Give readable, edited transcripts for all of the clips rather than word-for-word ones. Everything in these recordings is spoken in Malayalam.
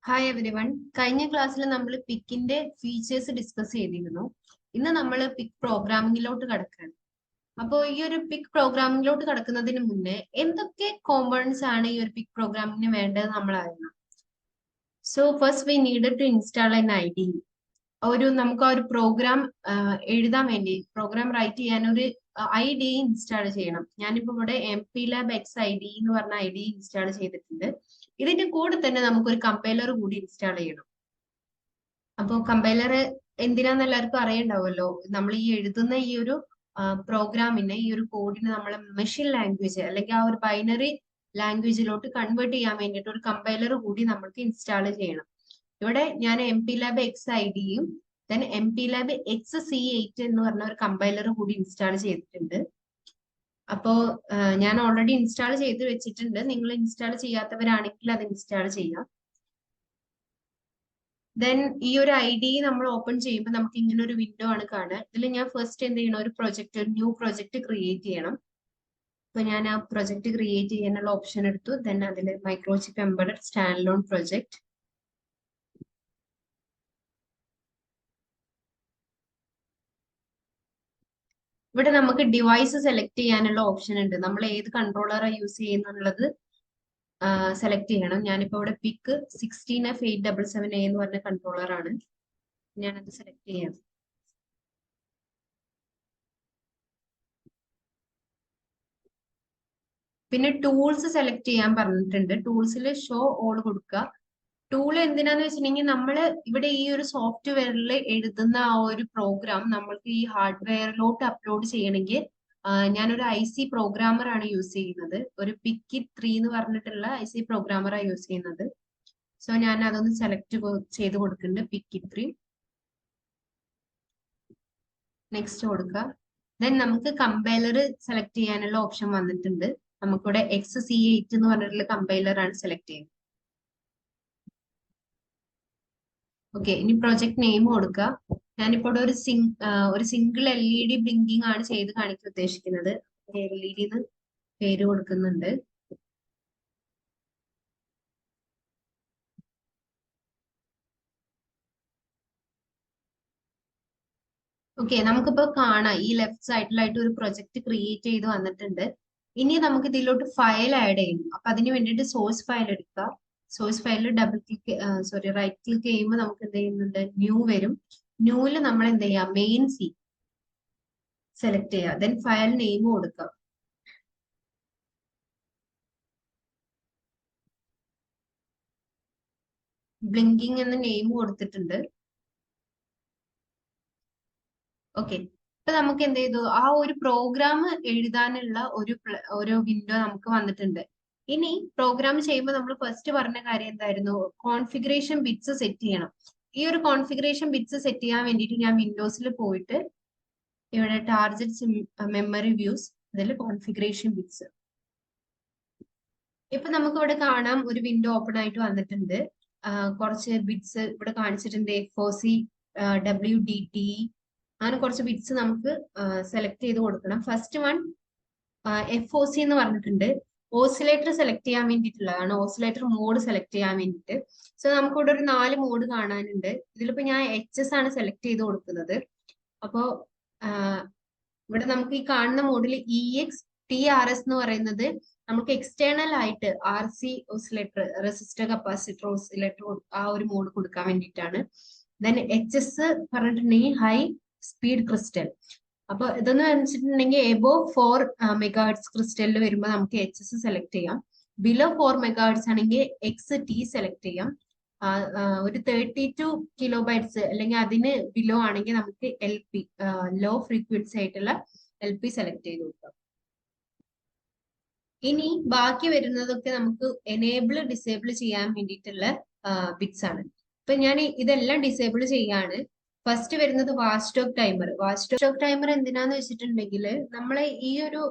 Hi everyone. കഴിഞ്ഞ ക്ലാസ്സിൽ നമ്മൾ പിക്കിന്റെ ഫീച്ചേഴ്സ് ഡിസ്കസ് ചെയ്തിരുന്നു. ഇന്ന് നമ്മൾ പിക് പ്രോഗ്രാമിങ്ങിലോട്ട് കടക്കുകയാണ്. അപ്പോൾ ഈ ഒരു പിക് പ്രോഗ്രാമിങ്ങിലോട്ട് കടക്കുന്നതിന് മുന്നേ എന്തൊക്കെ കോമ്പണൻസ് ആണ് ഈ ഒരു പിക് പ്രോഗ്രാമിങ്ങിന് വേണ്ടത് നമ്മൾ അറിയണം. So first we needed to install an IDE. നമുക്ക് ആ ഒരു പ്രോഗ്രാം എഴുതാൻ വേണ്ടി പ്രോഗ്രാം റൈറ്റ് ചെയ്യാൻ ഒരു ഐഡി ഇൻസ്റ്റാൾ ചെയ്യണം. ഞാനിപ്പോ ഇവിടെ MPLAB-X-ID എന്ന് പറഞ്ഞ ഐഡി ഇൻസ്റ്റാൾ ചെയ്തിട്ടുണ്ട്. ഇതിന്റെ കൂടെ തന്നെ നമുക്കൊരു കമ്പൈലർ കൂടി ഇൻസ്റ്റാൾ ചെയ്യണം. അപ്പോൾ കമ്പൈലർ എന്തിനാന്ന് എല്ലാവർക്കും അറിയണ്ടാവുമല്ലോ. നമ്മൾ ഈ എഴുതുന്ന ഈ ഒരു പ്രോഗ്രാമിനെ, ഈ ഒരു കോഡിനെ നമ്മൾ മെഷീൻ ലാംഗ്വേജ് അല്ലെങ്കിൽ ആ ഒരു ബൈനറി ലാംഗ്വേജിലോട്ട് കൺവേർട്ട് ചെയ്യാൻ വേണ്ടിയിട്ട് ഒരു കമ്പൈലർ കൂടി നമ്മൾക്ക് ഇൻസ്റ്റാൾ ചെയ്യണം. ഇവിടെ ഞാൻ MPLAB-X-IDയും then MPLAB-XC8 എന്ന് പറഞ്ഞ ഒരു കമ്പൈലർ കൂടി ഇൻസ്റ്റാൾ ചെയ്തിട്ടുണ്ട്. അപ്പോ ഞാൻ ഓൾറെഡി ഇൻസ്റ്റാൾ ചെയ്ത് വെച്ചിട്ടുണ്ട്. നിങ്ങൾ ഇൻസ്റ്റാൾ ചെയ്യാത്തവരാണെങ്കിൽ അത് ഇൻസ്റ്റാൾ ചെയ്യാം. ദെൻ ഈ ഒരു ഐഡി നമ്മൾ ഓപ്പൺ ചെയ്യുമ്പോൾ നമുക്ക് ഇങ്ങനെ ഒരു വിൻഡോ ആണ് കാണുക. ഇതിൽ ഞാൻ ഫസ്റ്റ് എന്ത് ചെയ്യണം, ഒരു ന്യൂ പ്രൊജക്ട് ക്രിയേറ്റ് ചെയ്യണം. അപ്പൊ ഞാൻ ആ പ്രൊജക്ട് ക്രിയേറ്റ് ചെയ്യാനുള്ള ഓപ്ഷൻ എടുത്തു. ദെൻ അതിൽ microchip embedded stand loan project. ഇവിടെ നമുക്ക് ഡിവൈസ് സെലക്ട് ചെയ്യാനുള്ള ഓപ്ഷൻ ഉണ്ട്. നമ്മൾ ഏത് കൺട്രോളറാണ് യൂസ് ചെയ്യുന്നുള്ളത് സെലക്ട് ചെയ്യണം. ഞാനിപ്പോ ഇവിടെ PIC 16F877A എന്ന് പറഞ്ഞ കൺട്രോളർ ആണ്. ഞാനത് സെലക്ട് ചെയ്യാം. പിന്നെ ടൂൾസ് സെലക്ട് ചെയ്യാൻ പറഞ്ഞിട്ടുണ്ട്. ടൂൾസിൽ ഷോ ഓൾ കൊടുക്കുക. ടൂൾ എന്തിനാന്ന് വെച്ചിട്ടുണ്ടെങ്കിൽ നമ്മൾ ഇവിടെ ഈ ഒരു സോഫ്റ്റ്വെയറിൽ എഴുതുന്ന ആ ഒരു പ്രോഗ്രാം നമ്മൾക്ക് ഈ ഹാർഡ്വെയറിലോട്ട് അപ്ലോഡ് ചെയ്യണമെങ്കിൽ ഞാനൊരു IC പ്രോഗ്രാമർ ആണ് യൂസ് ചെയ്യുന്നത്. ഒരു PIC 3 എന്ന് പറഞ്ഞിട്ടുള്ള IC പ്രോഗ്രാമറാണ് യൂസ് ചെയ്യുന്നത്. സോ ഞാൻ അതൊന്ന് സെലക്ട് ചെയ്ത് കൊടുക്കുന്നുണ്ട്. PIC 3 നെക്സ്റ്റ് കൊടുക്കുക. ദെൻ നമുക്ക് കമ്പൈലർ സെലക്ട് ചെയ്യാനുള്ള ഓപ്ഷൻ വന്നിട്ടുണ്ട്. നമുക്കിവിടെ XC8 എന്ന് പറഞ്ഞിട്ടുള്ള കമ്പൈലർ ആണ് സെലക്ട് ചെയ്യുന്നത്. ഓക്കെ, ഇനി പ്രൊജക്ട് നെയിം കൊടുക്കുക. ഞാനിപ്പോ ഇവിടെ ഒരു സിംഗിൾ LED ബ്ലിങ്കിങ് ആണ് ചെയ്ത് കാണിക്കാൻ ഉദ്ദേശിക്കുന്നത്. LED എന്ന് പേര് കൊടുക്കുന്നുണ്ട്. ഓക്കെ, നമുക്കിപ്പോ കാണാം ഈ ലെഫ്റ്റ് സൈഡിലായിട്ട് ഒരു പ്രൊജക്ട് ക്രിയേറ്റ് ചെയ്ത് വന്നിട്ടുണ്ട്. ഇനി നമുക്ക് ഇതിലോട്ട് ഫയൽ ആഡ് ചെയ്യണം. അപ്പൊ അതിന് വേണ്ടിയിട്ട് സോഴ്സ് ഫയൽ എടുക്കുക. സോഴ്സ് ഫയലിൽ റൈറ്റ് ക്ലിക്ക് ചെയ്യുമ്പോൾ നമുക്ക് എന്ത് ചെയ്യുന്നുണ്ട്, ന്യൂ വരും. ന്യൂവിൽ നമ്മൾ എന്ത് ചെയ്യാം, മെയിൻ C സെലക്ട് ചെയ്യുക. ദെൻ ഫയൽ നെയിം കൊടുക്കുക. ബ്ലിങ്കിങ് എന്ന നെയിം കൊടുത്തിട്ടുണ്ട്. ഓക്കെ, ഇപ്പൊ നമുക്ക് എന്ത് ചെയ്തു, ആ ഒരു പ്രോഗ്രാം എഴുതാനുള്ള ഒരു വിൻഡോ നമുക്ക് വന്നിട്ടുണ്ട്. ഇനി പ്രോഗ്രാം ചെയ്യുമ്പോൾ നമ്മൾ ഫസ്റ്റ് പറഞ്ഞ കാര്യം എന്തായിരുന്നു, കോൺഫിഗറേഷൻ ബിറ്റ്സ് സെറ്റ് ചെയ്യണം. ഈ ഒരു കോൺഫിഗറേഷൻ ബിറ്റ്സ് സെറ്റ് ചെയ്യാൻ വേണ്ടിയിട്ട് ഞാൻ വിൻഡോസിൽ പോയിട്ട് ഇവിടെ ടാർഗറ്റ് മെമ്മറി വ്യൂസ്, അതിൽ കോൺഫിഗറേഷൻ ബിറ്റ്സ്. ഇപ്പൊ നമുക്ക് ഇവിടെ കാണാം ഒരു വിൻഡോ ഓപ്പൺ ആയിട്ട് വന്നിട്ടുണ്ട്. കുറച്ച് ബിറ്റ്സ് ഇവിടെ കാണിച്ചിട്ടുണ്ട്. FOC, WDT, അങ്ങനെ കുറച്ച് ബിറ്റ്സ് നമുക്ക് സെലക്ട് ചെയ്ത് കൊടുക്കണം. ഫസ്റ്റ് വൺ FOC എന്ന് പറഞ്ഞിട്ടുണ്ട്. ഓസിലേറ്റർ സെലക്ട് ചെയ്യാൻ വേണ്ടിയിട്ടുള്ളതാണ്. ഓസിലേറ്റർ മോഡ് സെലക്ട് ചെയ്യാൻ വേണ്ടിയിട്ട്. സോ നമുക്കിവിടെ ഒരു 4 മോഡ് കാണാനുണ്ട്. ഇതിലിപ്പോ ഞാൻ HS ആണ് സെലക്ട് ചെയ്ത് കൊടുക്കുന്നത്. അപ്പോ ഇവിടെ നമുക്ക് ഈ കാണുന്ന മോഡിൽ EX-TRS എന്ന് പറയുന്നത് നമുക്ക് എക്സ്റ്റേണൽ ആയിട്ട് RC oscillator, resistor, capacitor, oscillator ആ ഒരു മോഡ് കൊടുക്കാൻ വേണ്ടിയിട്ടാണ്. ദെൻ HS പറഞ്ഞിട്ടുണ്ടെങ്കിൽ ഹൈ സ്പീഡ് ക്രിസ്റ്റൽ. അപ്പൊ ഇതെന്ന് വെച്ചിട്ടുണ്ടെങ്കിൽ എബോവ് 4 മെഗാഹെർട്സ് ക്രിസ്റ്റലിൽ വരുമ്പോൾ നമുക്ക് HS സെലക്ട് ചെയ്യാം. ബിലോ 4 മെഗാഹെർട്സ് ആണെങ്കിൽ XT സെലക്ട് ചെയ്യാം. ഒരു 32 കിലോബൈറ്റ്സ് അല്ലെങ്കിൽ അതിന് ബിലോ ആണെങ്കിൽ നമുക്ക് LP, ലോ ഫ്രീക്വൻസി ആയിട്ടുള്ള LP സെലക്ട് ചെയ്ത് കൊടുക്കാം. ഇനി ബാക്കി വരുന്നതൊക്കെ നമുക്ക് എനേബിൾ ഡിസേബിൾ ചെയ്യാൻ വേണ്ടിയിട്ടുള്ള ബിറ്റ്സ് ആണ്. ഇപ്പൊ ഞാൻ ഇതെല്ലാം ഡിസേബിൾ ചെയ്യാണ്. ഫസ്റ്റ് വരുന്നത് വാച്ച്ഡോഗ് ടൈമർ. വാച്ച്ഡോഗ് ടൈമർ എന്തിനാന്ന് വെച്ചിട്ടുണ്ടെങ്കിൽ നമ്മളെ ഈ ഒരു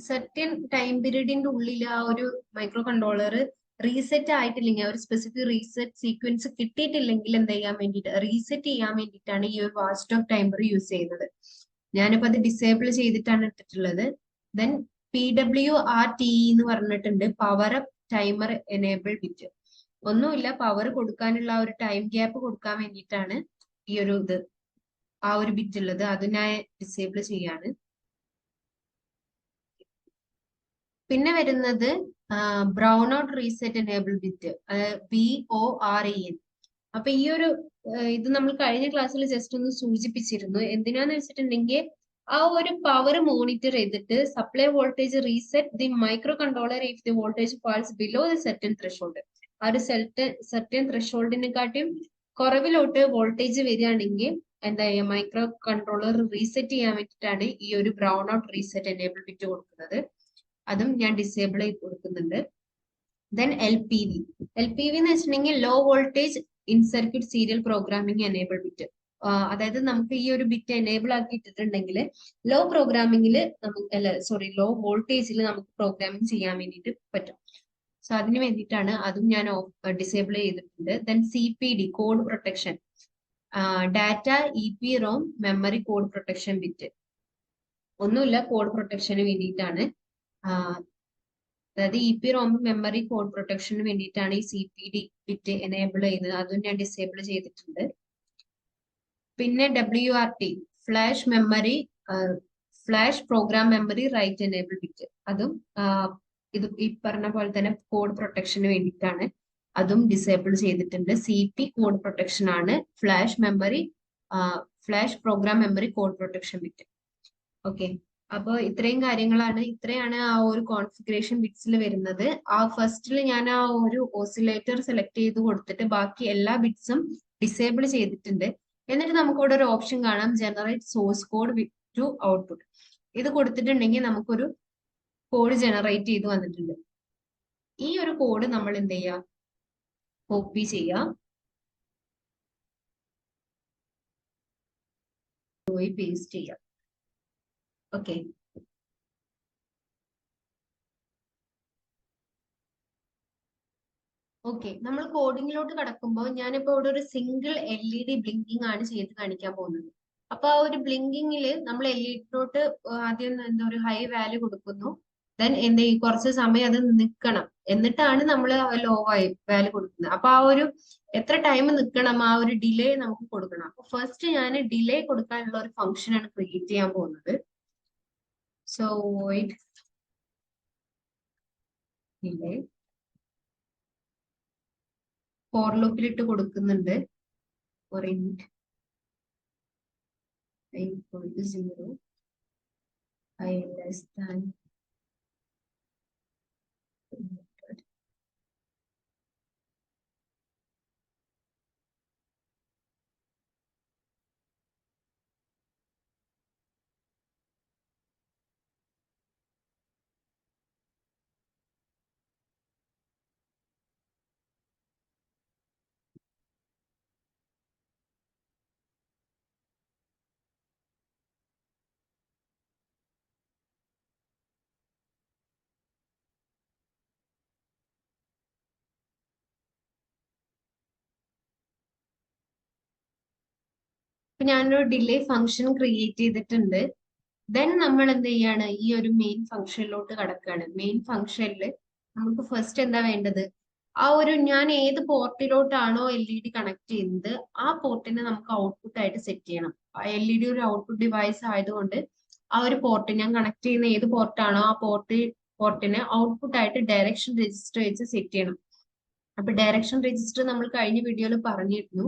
സെർട്ടൻ ടൈം പീരീഡിന്റെ ഉള്ളിൽ ആ ഒരു മൈക്രോ കൺട്രോളർ റീസെറ്റ് ആയിട്ടില്ലെങ്കിൽ, ഒരു സ്പെസിഫിക് റീസെറ്റ് സീക്വൻസ് കിട്ടിയിട്ടില്ലെങ്കിൽ എന്ത് ചെയ്യാൻ വേണ്ടിയിട്ട്, റീസെറ്റ് ചെയ്യാൻ വേണ്ടിയിട്ടാണ് ഈ ഒരു വാച്ച്ഡോഗ് ടൈമർ യൂസ് ചെയ്യുന്നത്. ഞാനിപ്പോ അത് ഡിസേബിൾ ചെയ്തിട്ടാണ് ഇട്ടിട്ടുള്ളത്. ദെൻ PWRTE എന്ന് പറഞ്ഞിട്ടുണ്ട്, power up timer enable bit. ഒന്നുമില്ല, പവർ കൊടുക്കാനുള്ള ആ ഒരു ടൈം ഗ്യാപ്പ് കൊടുക്കാൻ വേണ്ടിയിട്ടാണ് ഈ ഒരു ആ ഒരു ബിറ്റ് ഉള്ളത്. അത് ഞാൻ ഡിസേബിൾ ചെയ്യാണ്. പിന്നെ വരുന്നത് brown out reset enable bit, BOREN. അപ്പൊ ഈ ഒരു ഇത് നമ്മൾ കഴിഞ്ഞ ക്ലാസ്സിൽ ജസ്റ്റ് ഒന്ന് സൂചിപ്പിച്ചിരുന്നു. എന്തിനാന്ന് വെച്ചിട്ടുണ്ടെങ്കിൽ ആ ഒരു പവർ മോണിറ്റർ ചെയ്തിട്ട് supply voltage reset the microcontroller if the voltage falls below the certain threshold. ആ ഒരു സെർട്ടൻ ത്രെഷോൾഡിനെക്കാട്ടിയും കുറവിലോട്ട് വോൾട്ടേജ് വരികയാണെങ്കിൽ എന്താ ചെയ്യുക, മൈക്രോ കൺട്രോളർ റീസെറ്റ് ചെയ്യാൻ വേണ്ടിയിട്ടാണ് ഈ ഒരു brown out reset enable bit കൊടുക്കുന്നത്. അതും ഞാൻ ഡിസേബിൾ ചെയ്ത് കൊടുക്കുന്നുണ്ട്. ദെൻ LPV എന്ന് വെച്ചിട്ടുണ്ടെങ്കിൽ low voltage in circuit serial programming enable bit. അതായത് നമുക്ക് ഈ ഒരു ബിറ്റ് എനേബിൾ ആക്കിയിട്ടുണ്ടെങ്കിൽ ലോ പ്രോഗ്രാമിംഗിൽ ലോ വോൾട്ടേജിൽ നമുക്ക് പ്രോഗ്രാമിംഗ് ചെയ്യാൻ വേണ്ടിയിട്ട് പറ്റും. സോ അതിന് വേണ്ടിയിട്ടാണ് അതും ഞാൻ ഡിസേബിൾ ചെയ്തിട്ടുണ്ട്. Then CPD code protection, data EPROM memory code protection bit. ഒന്നുമില്ല, കോഡ് പ്രൊട്ടക്ഷന് വേണ്ടിയിട്ടാണ്. അതായത് EPROM മെമ്മറി കോഡ് പ്രൊട്ടക്ഷന് വേണ്ടിയിട്ടാണ് ഈ CPD ബിറ്റ് എനേബിൾ ചെയ്യുന്നത്. അതും ഞാൻ ഡിസേബിൾ ചെയ്തിട്ടുണ്ട്. പിന്നെ WRT flash program memory right enable bit, അതും ഇത് ഈ പറഞ്ഞ പോലെ തന്നെ കോഡ് പ്രൊട്ടക്ഷന് വേണ്ടിയിട്ടാണ്. അതും ഡിസേബിൾ ചെയ്തിട്ടുണ്ട്. CP കോഡ് പ്രൊട്ടക്ഷൻ ആണ് flash program memory code protection bit. Okay, അപ്പൊ ഇത്രയാണ് ആ ഒരു കോൺഫിഗറേഷൻ ബിറ്റ്സിൽ വരുന്നത്. ആ ഫസ്റ്റിൽ ഞാൻ ആ ഒരു ഓസിലേറ്റർ സെലക്ട് ചെയ്ത് കൊടുത്തിട്ട് ബാക്കി എല്ലാ ബിറ്റ്സും ഡിസേബിൾ ചെയ്തിട്ടുണ്ട്. എന്നിട്ട് നമുക്ക് ഇവിടെ ഒരു ഓപ്ഷൻ കാണാം, generate source code to output. ഇത് കൊടുത്തിട്ടുണ്ടെങ്കിൽ നമുക്കൊരു കോഡ് ജനറേറ്റ് ചെയ്ത് വന്നിട്ടുണ്ട്. ഈ ഒരു കോഡ് നമ്മൾ എന്ത് ചെയ്യാം, കോപ്പി ചെയ്യാം, പോയി പേസ്റ്റ് ചെയ്യാം. ഓക്കെ, നമ്മൾ കോഡിങ്ങിലോട്ട് കടക്കുമ്പോൾ ഞാനിപ്പോ ഇവിടെ ഒരു സിംഗിൾ LED ബ്ലിങ്കിങ് ആണ് ചെയ്ത് കാണിക്കാൻ പോകുന്നത്. അപ്പൊ ആ ഒരു ബ്ലിങ്കിങ്ങിൽ നമ്മൾ LED ആദ്യം എന്താ ഒരു ഹൈ വാല്യൂ കൊടുക്കുന്നു. ദെൻ എന്ത് ചെയ്യും, കുറച്ച് സമയം അത് നിൽക്കണം, എന്നിട്ടാണ് നമ്മൾ ലോ വാല്യൂ കൊടുക്കുന്നത്. അപ്പൊ ആ ഒരു എത്ര ടൈം നിൽക്കണം, ആ ഒരു ഡിലേ നമുക്ക് കൊടുക്കണം. അപ്പൊ ഫസ്റ്റ് ഞാൻ ഡിലേ കൊടുക്കാനുള്ള ഒരു ഫംഗ്ഷൻ ആണ് ക്രിയേറ്റ് ചെയ്യാൻ പോകുന്നത്. സോ വോയിഡ് ഡിലേ ഫോർ ലൂപ്പിലിട്ട് കൊടുക്കുന്നുണ്ട്. for int I equal to 0, I less than 100. ഇപ്പൊ ഞാനൊരു ഡിലേ ഫംഗ്ഷൻ ക്രിയേറ്റ് ചെയ്തിട്ടുണ്ട്. ദെൻ നമ്മൾ എന്ത് ചെയ്യാണ്, ഈ ഒരു മെയിൻ ഫംഗ്ഷനിലോട്ട് കടക്കുകയാണ്. മെയിൻ ഫംഗ്ഷനിൽ നമുക്ക് ഫസ്റ്റ് എന്താ വേണ്ടത്, ആ ഒരു ഞാൻ ഏത് പോർട്ടിലോട്ടാണോ LED കണക്ട് ചെയ്യുന്നത് ആ പോർട്ടിനെ നമുക്ക് ഔട്ട്പുട്ട് ആയിട്ട് സെറ്റ് ചെയ്യണം. LED ഒരു ഔട്ട്പുട്ട് ഡിവൈസ് ആയതുകൊണ്ട് ആ ഒരു പോർട്ട് ഞാൻ കണക്ട് ചെയ്യുന്ന ഏത് പോർട്ടാണോ ആ പോർട്ടിനെ ഔട്ട്പുട്ട് ആയിട്ട് ഡയറക്ഷൻ രജിസ്റ്റർ വെച്ച് സെറ്റ് ചെയ്യണം. അപ്പൊ ഡയറക്ഷൻ രജിസ്റ്റർ നമ്മൾ കഴിഞ്ഞ വീഡിയോയിൽ പറഞ്ഞിരുന്നു.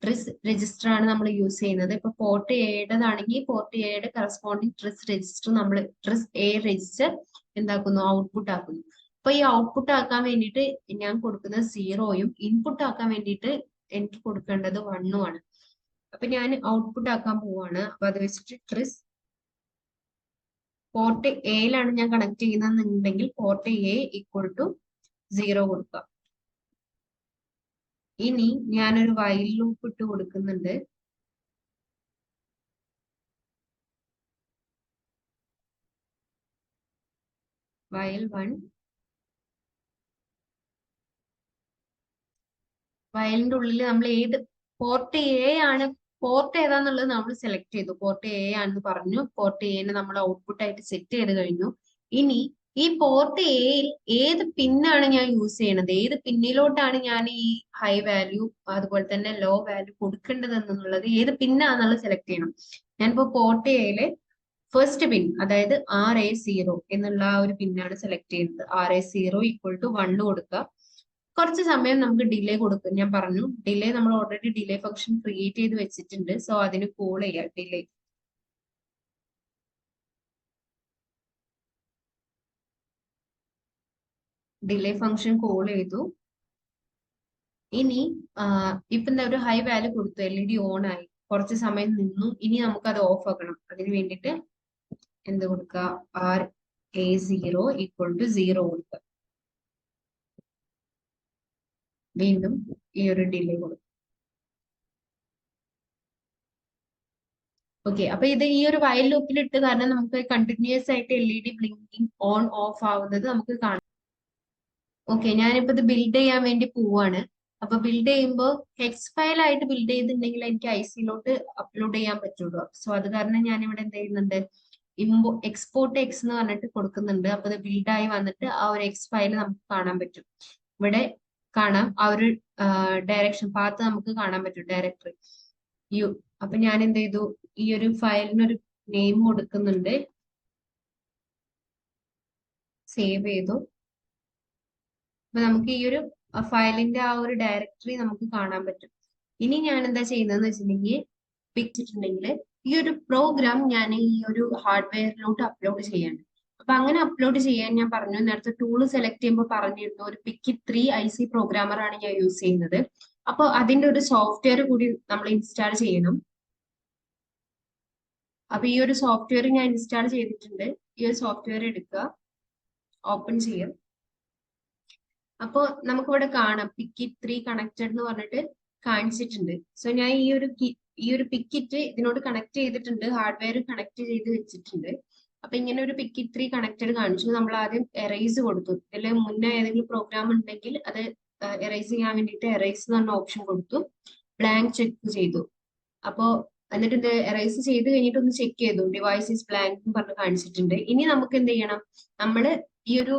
ട്രിസ് രജിസ്റ്റർ ആണ് നമ്മൾ യൂസ് ചെയ്യുന്നത്. ഇപ്പൊ പോർട്ട് എയുടേതാണെങ്കിൽ പോർട്ട് എയുടെ കറസ്പോണ്ടിങ് ട്രിസ് രജിസ്റ്റർ നമ്മൾ ട്രിസ് എ രജിസ്റ്റർ എന്താക്കുന്നു, ഔട്ട്പുട്ട് ആക്കുന്നു. അപ്പൊ ഈ ഔട്ട്പുട്ട് ആക്കാൻ വേണ്ടിയിട്ട് ഞാൻ കൊടുക്കുന്നത് 0യും ഇൻപുട്ട് ആക്കാൻ വേണ്ടിയിട്ട് എനിക്ക് കൊടുക്കേണ്ടത് 1ഉം ആണ്. അപ്പൊ ഞാൻ ഔട്ട്പുട്ട് ആക്കാൻ പോവാണ്. അപ്പൊ അത് വെച്ചിട്ട് ട്രിസ് പോർട്ട് എയിലാണ് ഞാൻ കണക്ട് ചെയ്യുന്നതെന്നുണ്ടെങ്കിൽ പോർട്ട് എ ഈക്വൽ ടു 0 കൊടുക്കാം. ഇനി ഞാനൊരു വൈൽ ലൂപ്പ് ഇട്ട് കൊടുക്കുന്നുണ്ട്. വൈൽ 1, വയലിന്റെ ഉള്ളിൽ നമ്മൾ ഏത് പോർട്ട് എ ആണ്, പോർട്ട് ഏതാന്നുള്ളത് നമ്മൾ സെലക്ട് ചെയ്തു. പോർട്ട് എ ആണെന്ന് പറഞ്ഞു. പോർട്ട് എനെ നമ്മൾ ഔട്ട്പുട്ട് ആയിട്ട് സെറ്റ് ചെയ്ത് കഴിഞ്ഞു. ഇനി ഈ പോർട്ട് എയിൽ ഏത് പിന്നാണ് ഞാൻ യൂസ് ചെയ്യണത്, ഏത് പിന്നിലോട്ടാണ് ഞാൻ ഈ ഹൈ വാല്യൂ അതുപോലെ തന്നെ ലോ വാല്യൂ കൊടുക്കേണ്ടത് എന്നുള്ളത് ഏത് പിന്നാന്നുള്ളത് സെലക്ട് ചെയ്യണം. ഞാനിപ്പോ പോർട്ട് എയില് ഫസ്റ്റ് പിൻ, അതായത് RA0 എന്നുള്ള ആ ഒരു പിന്നാണ് സെലക്ട് ചെയ്യുന്നത്. RA0 = 1 കൊടുക്കുക. കുറച്ച് സമയം നമുക്ക് ഡിലേ കൊടുക്കും. ഞാൻ പറഞ്ഞു ഡിലേ നമ്മൾ ഓൾറെഡി ഡിലേ ഫംഗ്ഷൻ ക്രിയേറ്റ് ചെയ്ത് വെച്ചിട്ടുണ്ട്. സോ അതിന് കോൾ ചെയ്യാം ഡിലേ. ഡിലേ ഫംഗ്ഷൻ കോൾ ചെയ്തു. ഇനി ഇപ്പൊ ഒരു ഹൈ വാല്യൂ കൊടുത്തു, LED ഓൺ ആയി, കുറച്ച് സമയം നിന്നു. ഇനി നമുക്ക് അത് ഓഫ് ആക്കണം. അതിന് വേണ്ടിയിട്ട് എന്ത് കൊടുക്കുക, RA0 = 0 കൊടുക്കുക. വീണ്ടും ഈ ഒരു ഡിലേ കൊടുക്കും. ഓക്കെ, അപ്പൊ ഇത് ഈ ഒരു വൈൽ ലൂപ്പിൽ ഇട്ട് കാരണം നമുക്ക് കണ്ടിന്യൂസ് ആയിട്ട് LED ബ്ലിങ്കിങ് ഓൺ ഓഫ് ആവുന്നത് നമുക്ക് കാണാം. ഓക്കെ, ഞാനിപ്പോ ഇത് ബിൽഡ് ചെയ്യാൻ വേണ്ടി പോവാണ്. അപ്പൊ ബിൽഡ് ചെയ്യുമ്പോൾ ഹെക്സ് ഫയൽ ആയിട്ട് ബിൽഡ് ചെയ്തിട്ടുണ്ടെങ്കിൽ എനിക്ക് IC-ലോട്ട് അപ്ലോഡ് ചെയ്യാൻ പറ്റുള്ളൂ. സോ അത് കാരണം ഞാൻ ഇവിടെ എന്ത് ചെയ്യുന്നുണ്ട്, എക്സ്പോർട്ട് എക്സ് എന്ന് പറഞ്ഞിട്ട് കൊടുക്കുന്നുണ്ട്. അപ്പൊ ഇത് ബിൽഡ് ആയി വന്നിട്ട് ആ ഒരു എക്സ് ഫയൽ നമുക്ക് കാണാൻ പറ്റും. ഇവിടെ കാണാം ആ ഒരു ഡയറക്ഷൻ പാത്ത് നമുക്ക് കാണാൻ പറ്റും, ഡയറക്ടറി യു. അപ്പൊ ഞാൻ എന്ത് ചെയ്തു, ഈ ഒരു ഫയലിനൊരു നെയിം കൊടുക്കുന്നുണ്ട്, സേവ് ചെയ്തു. അപ്പൊ നമുക്ക് ഈ ഒരു ഫയലിന്റെ ആ ഒരു ഡയറക്ടറി നമുക്ക് കാണാൻ പറ്റും. ഇനി ഞാൻ എന്താ ചെയ്യുന്നതെന്ന് വെച്ചിട്ടുണ്ടെങ്കിൽ, പിച്ചിട്ടുണ്ടെങ്കിൽ ഈ ഒരു പ്രോഗ്രാം ഞാൻ ഈ ഒരു ഹാർഡ്വെയറിലോട്ട് അപ്ലോഡ് ചെയ്യാണ്. അപ്പൊ അങ്ങനെ അപ്ലോഡ് ചെയ്യാൻ ഞാൻ പറഞ്ഞു നേരത്തെ ടൂള് സെലക്ട് ചെയ്യുമ്പോൾ പറഞ്ഞിരുന്നു ഒരു PIC IC പ്രോഗ്രാമർ ആണ് ഞാൻ യൂസ് ചെയ്യുന്നത്. അപ്പൊ അതിന്റെ ഒരു സോഫ്റ്റ്വെയർ കൂടി നമ്മൾ ഇൻസ്റ്റാൾ ചെയ്യണം. അപ്പൊ ഈ ഒരു സോഫ്റ്റ്വെയർ ഞാൻ ഇൻസ്റ്റാൾ ചെയ്തിട്ടുണ്ട്. ഈ ഒരു സോഫ്റ്റ്വെയർ എടുക്കുക, ഓപ്പൺ ചെയ്യാം. അപ്പോൾ നമുക്കിവിടെ കാണാം PIC കണക്റ്റഡ് എന്ന് പറഞ്ഞിട്ട് കാണിച്ചിട്ടുണ്ട്. സോ ഞാൻ ഈ ഒരു PIC ഇതിനോട് കണക്ട് ചെയ്തിട്ടുണ്ട്, ഹാർഡ്വെയർ കണക്ട് ചെയ്ത് വെച്ചിട്ടുണ്ട്. അപ്പൊ ഇങ്ങനെ ഒരു PIC കണക്റ്റഡ് കാണിച്ചു. നമ്മൾ ആദ്യം എറേസ് കൊടുത്തു. ഇതിൽ മുന്നേ ഏതെങ്കിലും പ്രോഗ്രാം ഉണ്ടെങ്കിൽ അത് എറേസ് ചെയ്യാൻ വേണ്ടിയിട്ട് എറേസ് എന്ന് പറഞ്ഞ ഓപ്ഷൻ കൊടുത്തു. ബ്ലാങ്ക് ചെക്ക് ചെയ്തു. അപ്പോ എന്നിട്ട് ഇത് എറേസ് ചെയ്ത് കഴിഞ്ഞിട്ട് ഒന്ന് ചെക്ക് ചെയ്തു, ഡിവൈസ് ഈസ് ബ്ലാങ്ക് എന്ന് പറഞ്ഞ് കാണിച്ചിട്ടുണ്ട്. ഇനി നമുക്ക് എന്ത് ചെയ്യണം, നമ്മള് ഈ ഒരു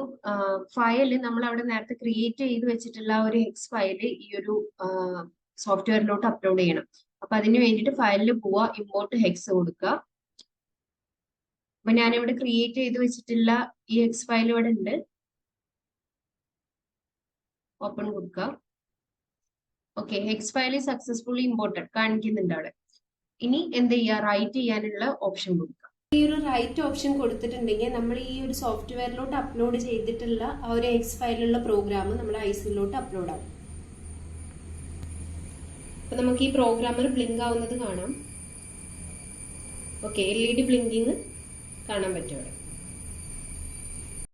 ഫയല് നമ്മൾ അവിടെ നേരത്തെ ക്രിയേറ്റ് ചെയ്ത് വെച്ചിട്ടുള്ള ഒരു എക്സ് ഫയല് ഈ ഒരു സോഫ്റ്റ്വെയറിലോട്ട് അപ്ലോഡ് ചെയ്യണം. അപ്പൊ അതിന് വേണ്ടിയിട്ട് ഫയലിൽ പോവുക, ഇമ്പോർട്ട് ഹെക്സ് കൊടുക്കുക. അപ്പൊ ഞാനിവിടെ ക്രിയേറ്റ് ചെയ്ത് വെച്ചിട്ടുള്ള ഈ എക്സ് ഫയൽ ഇവിടെ ഉണ്ട്, ഓപ്പൺ കൊടുക്കുക. Okay, HECS file successfully imported കാണിക്കുന്നുണ്ട് അവിടെ. ഇനി എന്ത് ചെയ്യുക, റൈറ്റ് ചെയ്യാനുള്ള ഓപ്ഷൻ കൊടുക്കുക. ഈ ഒരു റൈറ്റ് ഓപ്ഷൻ കൊടുത്തിട്ടുണ്ടെങ്കിൽ നമ്മൾ ഈ ഒരു സോഫ്റ്റ്വെയറിലോട്ട് അപ്ലോഡ് ചെയ്തിട്ടുള്ള ആ ഒരു എക്സ് ഫയലിലുള്ള പ്രോഗ്രാം നമ്മുടെ IC-ലോട്ട് അപ്ലോഡ് ആവും. അപ്പൊ നമുക്ക് ഈ പ്രോഗ്രാമർ ബ്ലിങ്ക് ആവുന്നത് കാണാം. ഓക്കെ, LED ബ്ലിങ്കിങ് കാണാൻ പറ്റും അവിടെ.